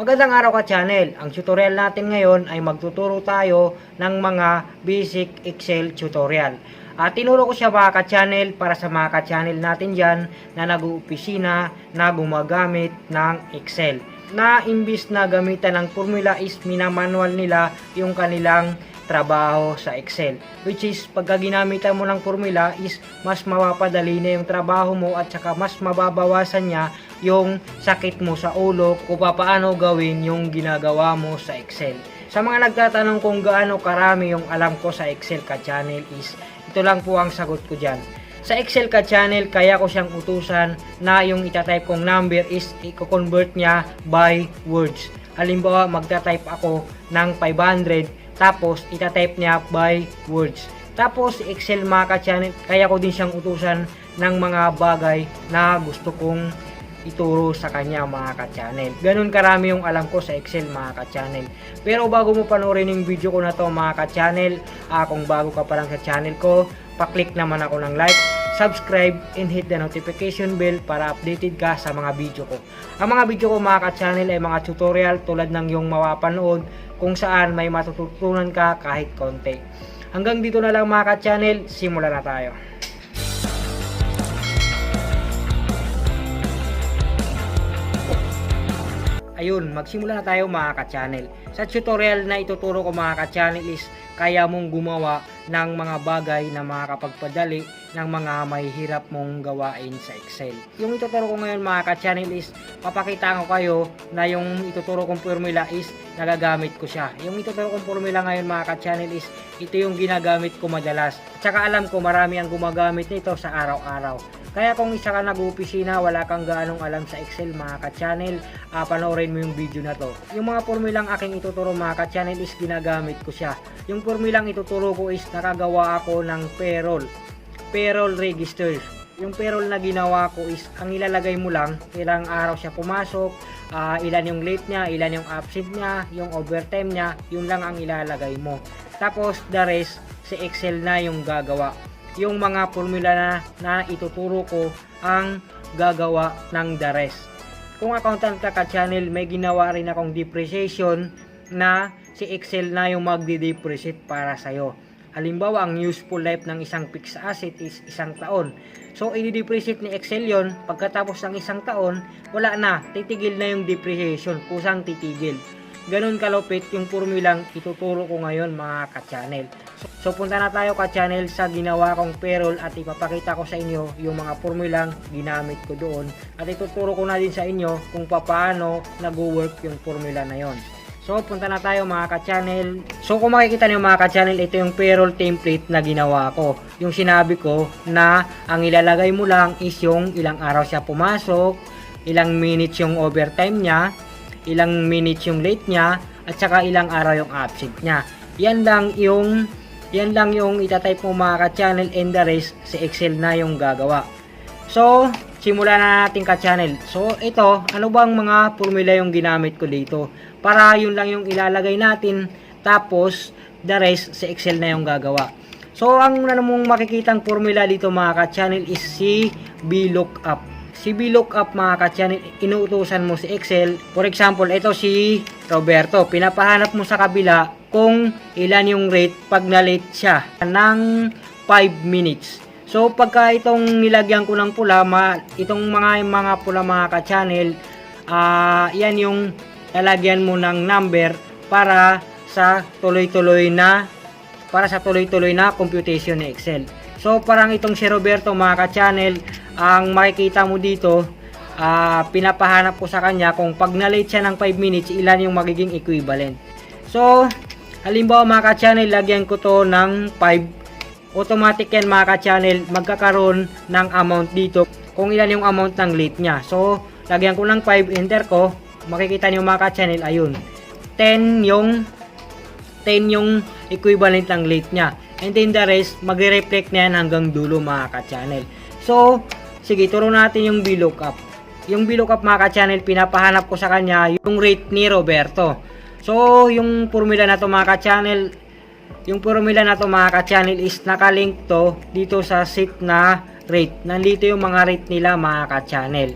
Magandang araw ka channel. Ang tutorial natin ngayon ay magtuturo tayo ng mga basic Excel tutorial. At tinuro ko siya mga ka-channel para sa mga ka-channel natin dyan na nag-uopisina na gumagamit ng Excel. Na imbis na gamitan ng formula is minamanual nila yung kanilang trabaho sa Excel, which is pagka ginamitan mo ng formula is mas mapapadali na yung trabaho mo at saka mas mababawasan niya yung sakit mo sa ulo kung paano gawin yung ginagawa mo sa Excel. Sa mga nagtatanong kung gaano karami yung alam ko sa Excel ka-channel is ito lang po ang sagot ko dyan. Sa Excel ka-channel, kaya ko siyang utusan na yung itatype kong number is i-convert niya by words. Halimbawa, magta-type ako ng 500 tapos itatype niya by words. Tapos Excel mga ka-channel, kaya ko din siyang utusan ng mga bagay na gusto kong ituro sa kanya mga ka-channel. Ganun karami yung alam ko sa Excel mga ka-channel. Pero bago mo panoorin yung video ko na to mga ka-channel, kung bago ka pa lang sa channel ko, pa-click naman ako ng like, subscribe, and hit the notification bell para updated ka sa mga video ko. Ang mga video ko mga ka-channel ay mga tutorial tulad ng yung mapapanood kung saan may matututunan ka kahit konti. Hanggang dito na lang mga ka-channel, simulan na tayo. Ayun, magsimula na tayo mga ka-channel. Sa tutorial na ituturo ko mga ka-channel is kaya mong gumawa ng mga bagay na makakapagpadali ng mga mahihirap mong gawain sa Excel. Yung ituturo ko ngayon mga ka-channel is papakita ko kayo na yung ituturo kong formula is nagagamit ko siya. Yung ituturo kong formula ngayon mga ka-channel is ito yung ginagamit ko madalas. At saka alam ko marami ang gumagamit nito sa araw-araw. Kaya kung isa ka nag-uopisina, wala kang gaanong alam sa Excel mga ka-channel, panoorin mo yung video na to. Yung mga formulang aking ituturo mga ka-channel is ginagamit ko siya. Yung formulang ituturo ko is nakagawa ako ng payroll register. Yung payroll na ginawa ko is ang ilalagay mo lang ilang araw siya pumasok, ilan yung late niya, ilan yung absent niya, yung overtime niya, yun lang ang ilalagay mo. Tapos the rest si Excel na yung gagawa. Yung mga formula na ituturo ko ang gagawa ng the rest. Kung accountant ka ka-channel, may ginawa rin akong depreciation na si Excel na yung magdi-depreciate para sa'yo. Halimbawa, ang useful life ng isang fixed asset is 1 taon. So, i-depreciate ni Excel yon. Pagkatapos ng 1 taon, wala na. Titigil na yung depreciation. Kusang titigil. Ganon kalupit yung formulang ituturo ko ngayon mga ka-channel. So punta na tayo ka-channel sa ginawa kong payroll at ipapakita ko sa inyo yung mga formulang ginamit ko doon. At ituturo ko na din sa inyo kung paano nag-work yung formula na yon. So punta na tayo mga ka-channel. So kung makikita niyo mga ka-channel, ito yung payroll template na ginawa ko. Yung sinabi ko na ang ilalagay mo lang is yung ilang araw siya pumasok, ilang minutes yung overtime niya, ilang minutes yung late niya, at saka ilang araw yung absent niya. Yan lang yung itatype mo mga ka-channel, and the rest si Excel na yung gagawa. So, simulan na natin ka-channel. So, ito, ano bang mga formula yung ginamit ko dito? Para yun lang yung ilalagay natin, tapos the rest si Excel na yung gagawa. So, ang mong makikitang formula dito mga ka-channel is si VLOOKUP. Si VLOOKUP mga ka-channel, inuutusan mo si Excel. For example, ito si Roberto. Pinapahanap mo sa kabila kung ilan yung rate pag na-late siya ng 5 minutes. So, pagka itong nilagyan ko ng pula, itong mga pula mga ka-channel, yan yung lalagyan mo ng number para sa tuloy-tuloy na computation ni Excel. So, parang itong si Roberto mga ka-channel, ang makikita mo dito, pinapahanap ko sa kanya kung pag na-late siya ng 5 minutes, ilan yung magiging equivalent. So, halimbawa mga ka-channel, lagyan ko to ng 5. Automatic yan mga ka-channel, magkakaroon ng amount dito kung ilan yung amount ng late niya. So, lagyan ko ng 5, enter ko, makikita niyo mga ka-channel, ayun, 10 yung equivalent ng late niya. And then the rest, magre-reflect na yan hanggang dulo mga ka-channel. So, sige, turo natin yung VLOOKUP. Yung VLOOKUP mga ka-channel, pinapahanap ko sa kanya yung rate ni Roberto. So, yung formula na to mga ka-channel, is nakalink to dito sa sheet na rate. Nandito yung mga rate nila mga ka-channel.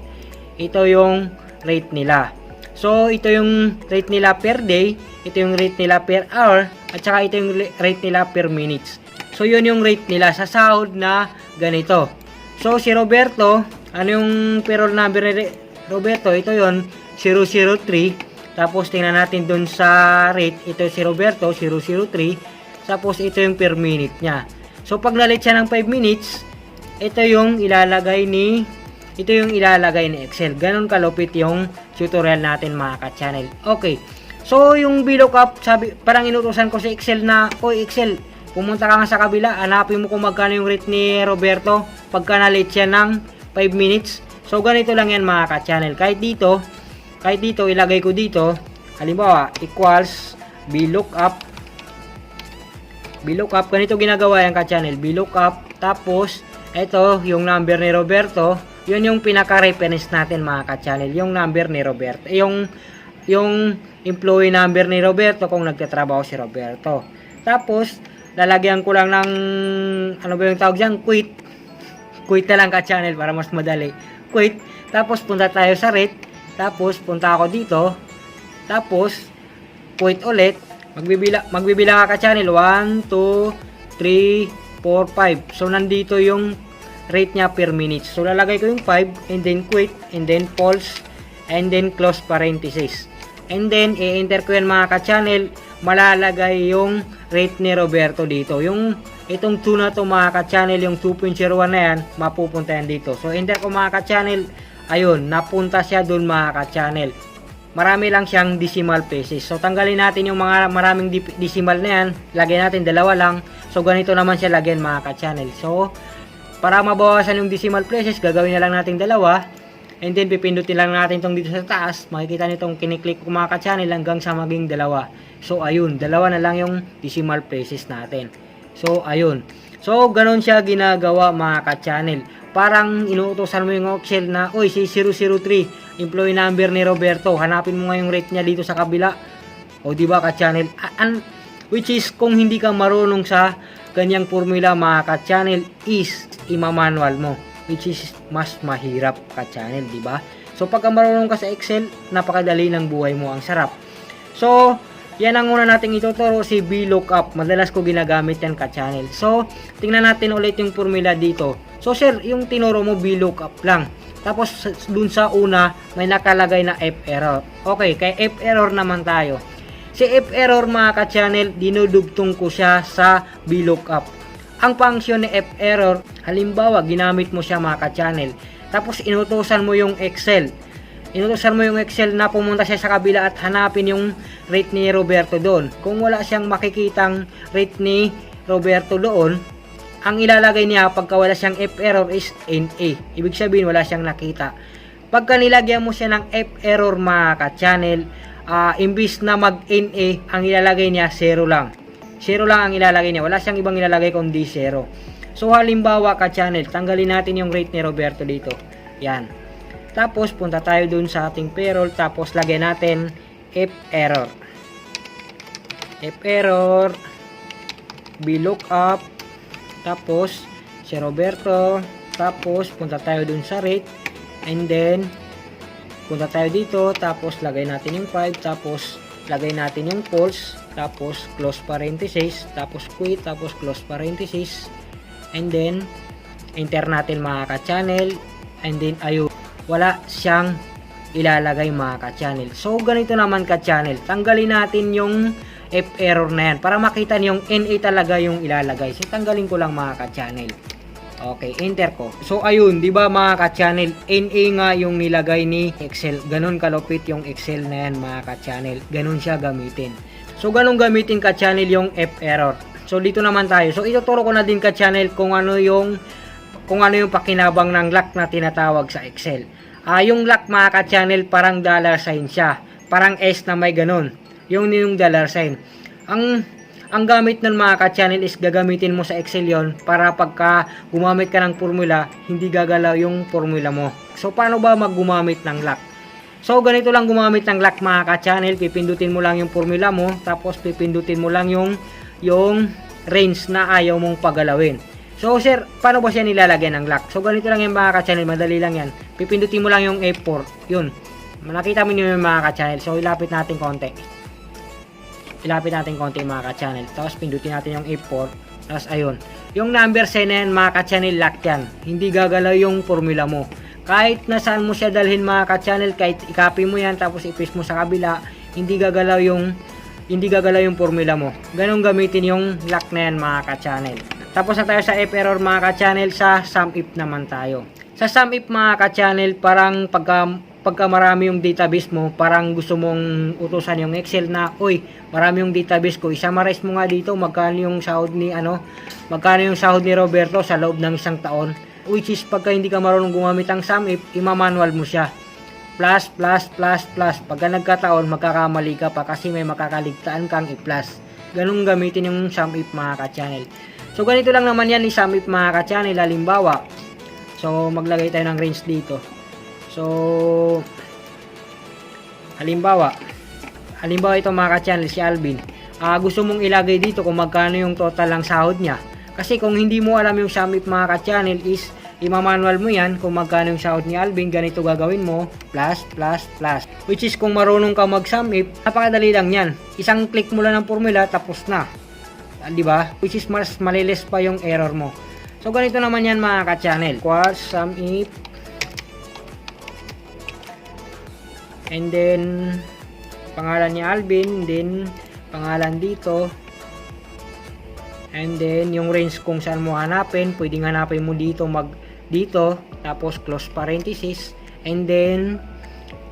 Ito yung rate nila. So, ito yung rate nila per day, ito yung rate nila per hour, at saka ito yung rate nila per minutes. So, yun yung rate nila sa sahod na ganito. So, si Roberto, ano yung payroll number ni Roberto? Ito yon 003. Tapos, tingnan natin dun sa rate. Ito si Roberto, 003. Tapos, ito yung per minute niya. So, pag nalit siya ng 5 minutes, ito yung ilalagay ni Excel. Ganun kalupit yung tutorial natin mga ka-channel. Okay. So, yung VLOOKUP, parang inutusan ko sa Excel na, oy Excel, pumunta ka nga sa kabila, hanapin mo kung magkano yung rate ni Roberto pagka na-late siya ng 5 minutes. So, ganito lang yan mga ka-channel. Kahit dito, ilagay ko dito, halimbawa, equals VLOOKUP, ganito ginagawa yan ka-channel. VLOOKUP, tapos, ito, yung number ni Roberto, yun yung pinaka-reference natin mga ka-channel, yung number ni Roberto, yung employee number ni Roberto kung nagtatrabaho si Roberto. Tapos, lalagyan ko lang ng, ano ba yung tawag dyan? Quit na lang ka-channel para mas madali. Quit. Tapos, punta tayo sa rate. Tapos, punta ako dito. Tapos, quit ulit. Magbibilang ka ka-channel. 1, 2, 3, 4, 5. So, nandito yung rate niya per minute. So, lalagay ko yung 5, and then quit, and then false, and then close parenthesis. And then, i-enter ko yan mga ka-channel, malalagay yung rate ni Roberto dito. Itong 2 na to mga ka-channel, yung 2.01 na yan, mapupunta yan dito. So, enter ko mga ka-channel, ayun, napunta siya dun mga ka-channel. Marami lang siyang decimal places. So, tanggalin natin yung mga maraming decimal na yan, lagay natin 2 lang. So, ganito naman siya lagyan mga ka-channel. So, para mabawasan yung decimal places, gagawin na lang natin 2. And then, pipindutin lang natin itong dito sa taas. Makikita nyo itong kiniklik ko mga ka-channel hanggang sa maging 2. So, ayun. 2 na lang yung decimal places natin. So, ayun. So, ganun siya ginagawa mga ka-channel. Parang inuutosan mo yung Excel na, oy, si 003, employee number ni Roberto. Hanapin mo nga yung rate niya dito sa kabila. O, diba ka-channel? Which is, kung hindi ka marunong sa ganyang formula mga ka-channel, is imamanual mo, which is mas mahirap ka-channel, di ba? So pagka marunong ka sa Excel, napakadali ng buhay mo, ang sarap. So yan ang una nating ituturo, si VLOOKUP. Madalas ko ginagamit yan ka-channel. So tingnan natin ulit yung formula dito. So sir, yung tinuro mo VLOOKUP lang, tapos dun sa una may nakalagay na F error. Okay, kay F error naman tayo. Si F error mga ka-channel, dinudugtong ko siya sa VLOOKUP. Ang function ni F error, halimbawa ginamit mo siya mga ka-channel, tapos inutusan mo yung Excel. Inutusan mo yung Excel na pumunta siya sa kabila at hanapin yung rate ni Roberto doon. Kung wala siyang makikitang rate ni Roberto doon, ang ilalagay niya pagka wala siyang F error is NA. Ibig sabihin wala siyang nakita. Pagka nilagyan mo siya ng F error mga ka-channel, imbis na mag NA, ang ilalagay niya 0 lang. 0 lang ang ilalagay niya. Wala siyang ibang ilalagay kundi 0. So, halimbawa ka-channel, tanggalin natin yung rate ni Roberto dito. Yan. Tapos, punta tayo dun sa ating payroll. Tapos, lagyan natin F error. F error. VLOOKUP. Tapos, si Roberto. Tapos, punta tayo dun sa rate. And then, punta tayo dito. Tapos, lagay natin yung 5. Tapos, lagay natin yung false. Tapos, close parenthesis. Tapos, quit. Tapos, close parenthesis. And then, enter natin mga ka-channel. And then, ayun. Wala siyang ilalagay mga ka-channel. So, ganito naman ka-channel. Tanggalin natin yung F error na yan. Para makita niyo yung NA talaga yung ilalagay. So, tanggalin ko lang mga ka-channel. Okay, enter ko. So, ayun, di ba mga ka-channel, NA nga yung nilagay ni Excel. Ganon kalupit yung Excel na yan mga ka-channel. Ganon siya gamitin. So, ganon gamitin ka-channel yung F error. So, dito naman tayo. So, ituturo ko na din ka-channel kung ano yung pakinabang ng lock na tinatawag sa Excel. Yung lock mga ka-channel, parang dollar sign siya. Parang S na may ganon. Yung dollar sign. Ang gamit ng mga ka-channel is gagamitin mo sa Excel yon para pagka gumamit ka ng formula, hindi gagalaw yung formula mo. So, paano ba maggumamit ng lock? So, ganito lang gumamit ng lock mga ka-channel. Pipindutin mo lang yung formula mo, tapos pipindutin mo lang yung range na ayaw mong pagalawin. So, sir, paano ba siya nilalagyan ng lock? So, ganito lang yung mga ka-channel. Madali lang yan. Pipindutin mo lang yung F4. Yun. Nakita mo yun mga ka-channel. So ilapit natin konti. Ilapit natin konti mga ka-channel. Tapos pindutin natin yung F4. Tapos ayun. Yung number sign na yan mga ka-channel, lock yan. Hindi gagalaw yung formula mo. Kahit nasaan mo siya dalhin mga ka-channel, kahit i-copy mo yan tapos i-paste mo sa kabila, hindi gagalaw yung formula mo. Ganun gamitin yung lock na yan mga ka-channel. Tapos na tayo sa if error mga ka-channel, sa sum if naman tayo. Sa sum if mga ka-channel, parang pagka marami yung database mo, parang gusto mong utusan yung Excel na, uy, marami yung database ko, i-summarize mo nga dito magkano yung sahod ni Roberto sa loob ng isang taon. Which is pagka hindi ka marunong gumamit ng sum if, imamanual mo siya. Plus. Pagka nagkataon, magkakamali ka pa kasi may makakaligtaan kang i-plus. Ganun gamitin yung sum if mga ka-channel. So ganito lang naman yan i-sum if mga ka-channel. Halimbawa, so maglagay tayo ng range dito. So halimbawa ito mga ka-channel, si Alvin. Gusto mong ilagay dito kung magkano yung total ng sahod niya. Kasi kung hindi mo alam yung sum if mga ka-channel is imamanual mo yan kung magkano yung sahod ni Alvin, ganito gagawin mo, plus. Which is kung marunong ka mag-sum if, napakadali lang yan. Isang click mo lang ng formula, tapos na. Diba? Which is mas malilis pa yung error mo. So ganito naman yan mga ka-channel. Equals sum if, and then pangalan ni Alvin, then pangalan dito, and then yung range kung saan mo hanapin, pwedeng hanapin mo dito dito, tapos close parenthesis, and then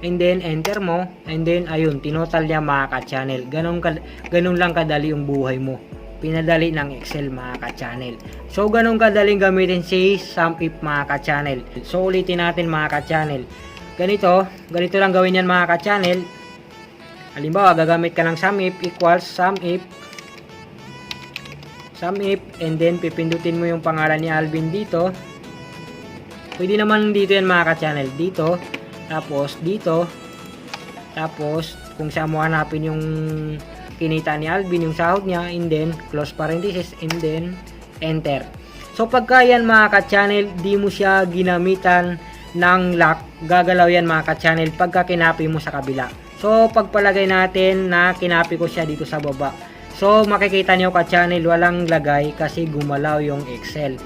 enter mo, and then ayun, tinotal niya mga ka-channel. Ganun lang kadali yung buhay mo. Pinadali ng Excel mga ka-channel. So ganun kadaling gamitin si sum if mga ka-channel. So ulitin natin mga ka-channel. Ganito lang gawin yan mga ka-channel. Halimbawa, gagamit ka ng sum if equals sum if, and then pipindutin mo yung pangalan ni Alvin dito. Pwede naman dito yan mga ka-channel. Dito, tapos dito, tapos kung saan mo hanapin yung kinita ni Alvin, yung sahod niya, and then close parenthesis, and then enter. So pagka yan mga ka-channel, di mo siya ginamitan ng lock, gagalaw yan mga ka-channel pagka kinapi mo sa kabila. So pagpalagay natin na kinapi ko siya dito sa baba, so makikita nyo ka-channel, walang lagay kasi gumalaw yung Excel.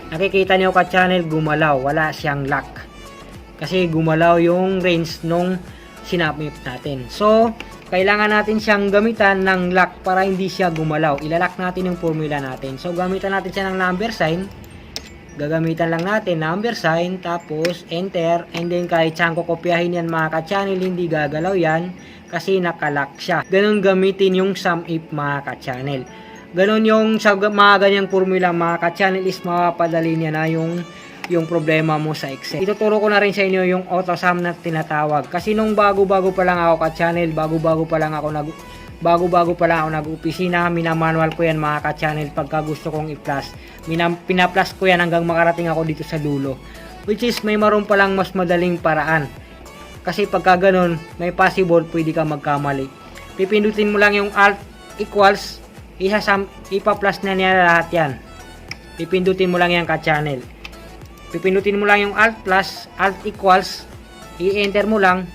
Nakikita nyo ka-channel, gumalaw, wala siyang lock kasi gumalaw yung range nung sinubmit natin. So kailangan natin siyang gamitan ng lock para hindi siya gumalaw. Ilalock natin yung formula natin. So gamitan natin siya ng number sign. Gagamitan lang natin number sign, tapos enter, and then kahit saan ko kopyahin yan mga ka-channel, hindi gagalaw yan kasi nakalock siya. Ganun gamitin yung sum if mga ka-channel. Ganun yung sa mga ganyang formula mga ka-channel is mapapadali niya na yung problema mo sa Excel. Ituturo ko na rin sa inyo yung auto sum na tinatawag. Kasi nung bago-bago pa lang ako ka-channel, bago-bago pa lang ako nag-opisina, minamanual ko yan mga ka-channel pagka gusto kong i-plus. Pina-plus ko yan hanggang makarating ako dito sa dulo. Which is may maroon pa lang mas madaling paraan. Kasi pagka ganun, may possible pwede ka magkamali. Pipindutin mo lang yung alt equals, ipa-plus na niya lahat yan. Pipindutin mo lang yan ka-channel. Pipindutin mo lang yung alt plus, alt equals, i-enter mo lang,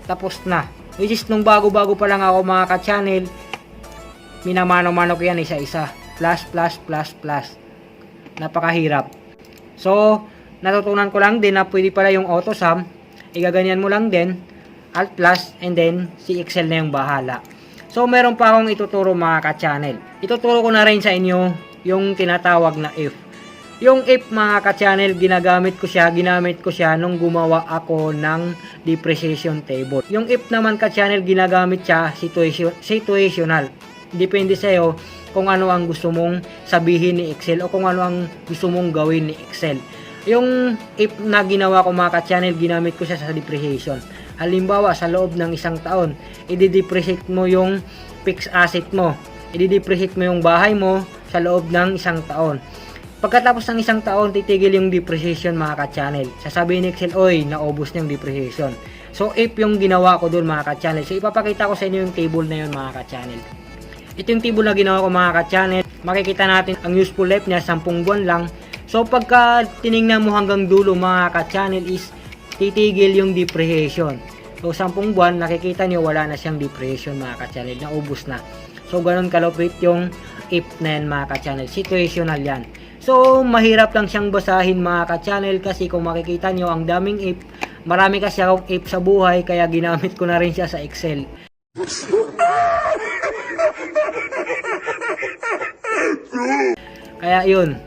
tapos na. Which is nung bago-bago pa lang ako mga ka-channel, minamano-mano ko yan isa-isa. Plus. Napakahirap. So, natutunan ko lang din na pwede pala yung auto sum, igaganyan mo lang din, alt plus, and then si Excel na yung bahala. So, meron pa akong ituturo mga ka-channel. Ituturo ko na rin sa inyo yung tinatawag na if. Yung if mga ka-channel, ginamit ko siya nung gumawa ako ng depreciation table. Yung if naman ka-channel, ginagamit siya situational. Depende sa iyo kung ano ang gusto mong sabihin ni Excel o kung ano ang gusto mong gawin ni Excel. Yung if na ginawa ko mga ka-channel, ginamit ko siya sa depreciation. Halimbawa, sa loob ng isang taon, i-depreciate mo yung fixed asset mo. I-depreciate mo yung bahay mo sa loob ng isang taon. Pagkatapos ng isang taon, titigil yung depreciation mga ka-channel. Sasabihin ni Excel, oy, naubos na yung depreciation. So, if yung ginawa ko dun mga ka-channel. So, ipapakita ko sa inyo yung table na yun mga ka-channel. Ito yung table na ginawa ko mga ka-channel. Makikita natin ang useful life niya, 10 buwan lang. So, pagka tinignan mo hanggang dulo mga ka-channel is titigil yung depreciation. So 10 buwan, nakikita nyo wala na siyang depression mga ka-channel, naubos na. So ganun kalupit yung if na yan mga ka-channel, situational yan. So mahirap lang siyang basahin mga ka-channel kasi kung makikita nyo ang daming if, marami kasi akong if sa buhay kaya ginamit ko na rin siya sa Excel. Kaya yun,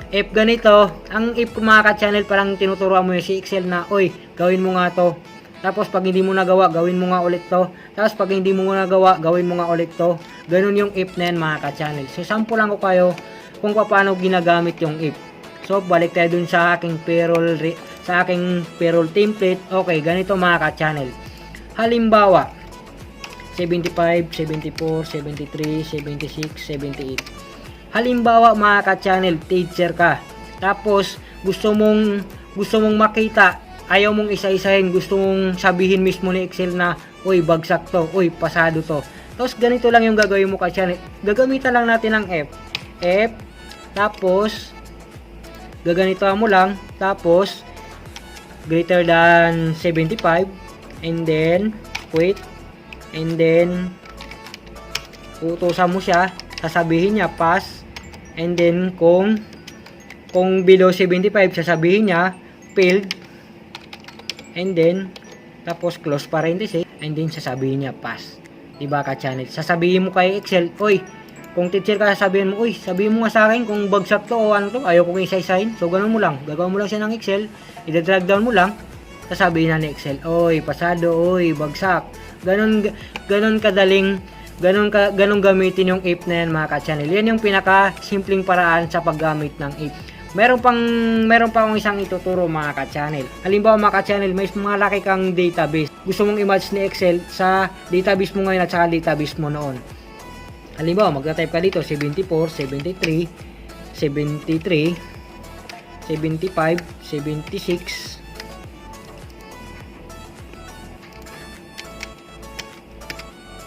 if ganito, ang if mga ka-channel parang tinuturuan mo yung si Excel na, oy, gawin mo nga to. Tapos pag hindi mo nagawa, gawin mo nga ulit to. Tapos pag hindi mo nagawa, gawin mo nga ulit to. Ganun yung if na yan mga ka-channel. So sample lang ko kayo kung paano ginagamit yung if. So balik tayo dun sa aking payroll template. Okay, ganito mga ka-channel. Halimbawa, 75, 74, 73, 76, 78. Halimbawa mga ka-channel, teacher ka. Tapos gusto mong makita, ayaw mong isa-isahin, gusto mong sabihin mismo ni Excel na, uy, bagsak to, uy, pasado to. Tapos ganito lang yung gagawin mo ka-channel. Gagamitan lang natin ng F. F, tapos gaganito mo lang, tapos greater than 75, and then quit, and then utusan mo siya, sasabihin niya pass, and then kung below 75 sasabihin niya failed, and then tapos close parenthesis, and then sasabihin niya pass. Diba ka-channel? Sasabihin mo kay Excel, oy, kung teacher ka, sabihin mo, uy, sabihin mo nga sa akin kung bagsak to o ano to, ayaw ko kong isa-isahin. So ganun mo lang, gagawin mo lang siya ng Excel, i-drag down mo lang, sasabihin na ni Excel, oy, pasado, oy, bagsak. Ganun kadaling, ganun gamitin yung if na yan mga ka-channel. Yan yung pinaka simpleng paraan sa paggamit ng if. Meron pa akong isang ituturo mga ka-channel. Halimbawa mga ka-channel, may malaki kang database. Gusto mong i-match ni Excel sa database mo ngayon at sa database mo noon. Halimbawa, magta-type ka dito 74, 73, 73, 75, 76,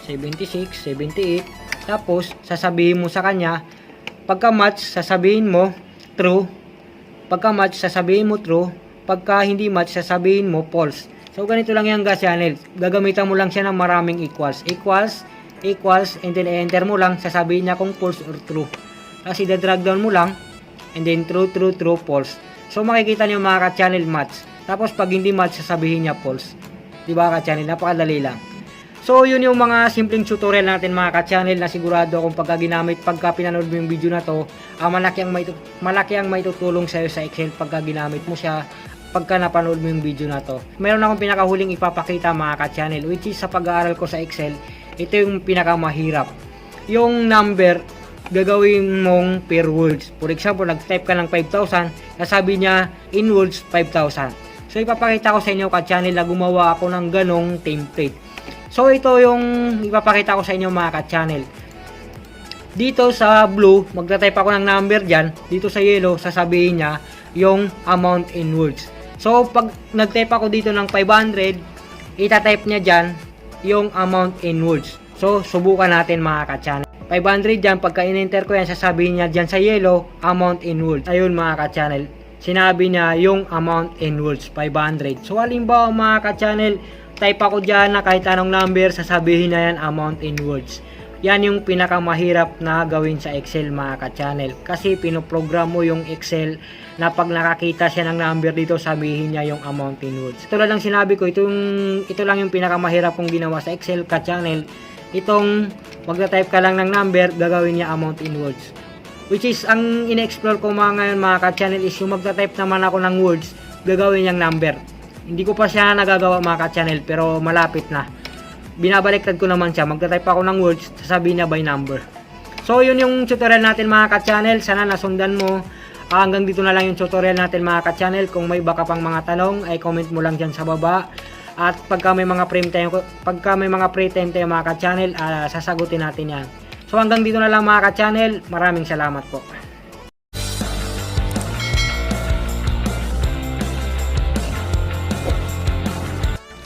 76, 78. Tapos sasabihin mo sa kanya, pagka-match sasabihin mo true. Pagka-match sasabihin mo true. Pagka hindi match sasabihin mo false. So ganito lang yan ka-channel. Gagamitan mo lang siya ng maraming equals, and then enter mo lang, sasabihin niya kung false or true. Kasi drag down mo lang, and then true, false. So makikita niyo mga ka-channel match. Tapos pag hindi match sasabihin niya false. Diba ka-channel? Napakadali lang. So yun yung mga simpleng tutorial natin mga ka-channel na sigurado kung pagka pinanood mo yung video na to, malaki ang maitutulong sa'yo sa Excel pagka ginamit mo siya, pagka napanood mo yung video na to. Meron akong pinakahuling ipapakita mga ka-channel, which is sa pag-aaral ko sa Excel, ito yung pinakamahirap. Yung number, gagawin mong per words. For example, nag-type ka ng 5,000, sasabi niya in words 5,000. So ipapakita ko sa inyo ka-channel na gumawa ako ng ganong template. So ito yung ipapakita ko sa inyo mga ka-channel. Dito sa blue, magta-type ako ng number dyan. Dito sa yellow, sasabihin niya yung amount in words. So pag nag-type ako dito ng 500, ita-type niya dyan yung amount in words. So subukan natin mga ka-channel. 500 dyan, pagka in-enter ko yan, sasabihin niya dyan sa yellow, amount in words. Ayun mga ka-channel, sinabi niya yung amount in words, 500. So halimbawa mga ka-channel, type ako dyan na kahit anong number, sasabihin na yan amount in words. Yan yung pinakamahirap na gawin sa Excel mga ka-channel. Kasi pinoprogram mo yung Excel na pag nakakita siya ng number dito, sabihin niya yung amount in words. Ito lang sinabi ko, ito lang yung pinakamahirap kong ginawa sa Excel ka-channel. Itong magta-type ka lang ng number, gagawin niya amount in words. Which is, ang ina-explore ko ngayon mga ka-channel is yung magta-type naman ako ng words, gagawin niyang number. Hindi ko pa siya nagagawa mga ka-channel, pero malapit na. Binabaliktad ko naman siya, magta-type ako ng words, sasabihin niya by number. So yun yung tutorial natin mga ka-channel, sana nasundan mo. Hanggang dito na lang yung tutorial natin mga ka-channel. Kung may baka pang mga tanong, ay comment mo lang dyan sa baba. At pagka may mga free time tayo mga ka-channel, sasagutin natin yan. So hanggang dito na lang mga ka-channel, maraming salamat po.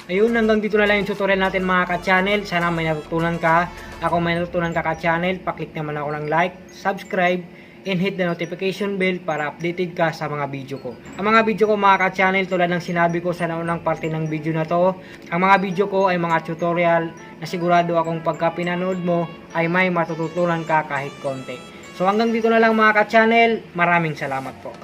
Ayun, hanggang dito na lang yung tutorial natin mga ka-channel. Sana may natutunan ka. Ako may natutunan ka ka-channel. Paklik naman ako ng like, subscribe, and hit the notification bell para updated ka sa mga video ko. Ang mga video ko mga ka-channel, tulad ng sinabi ko sa naunang parte ng video na to, ang mga video ko ay mga tutorial na sigurado akong pagka pinanood mo ay may matututunan ka kahit konti. So hanggang dito na lang mga ka-channel, maraming salamat po.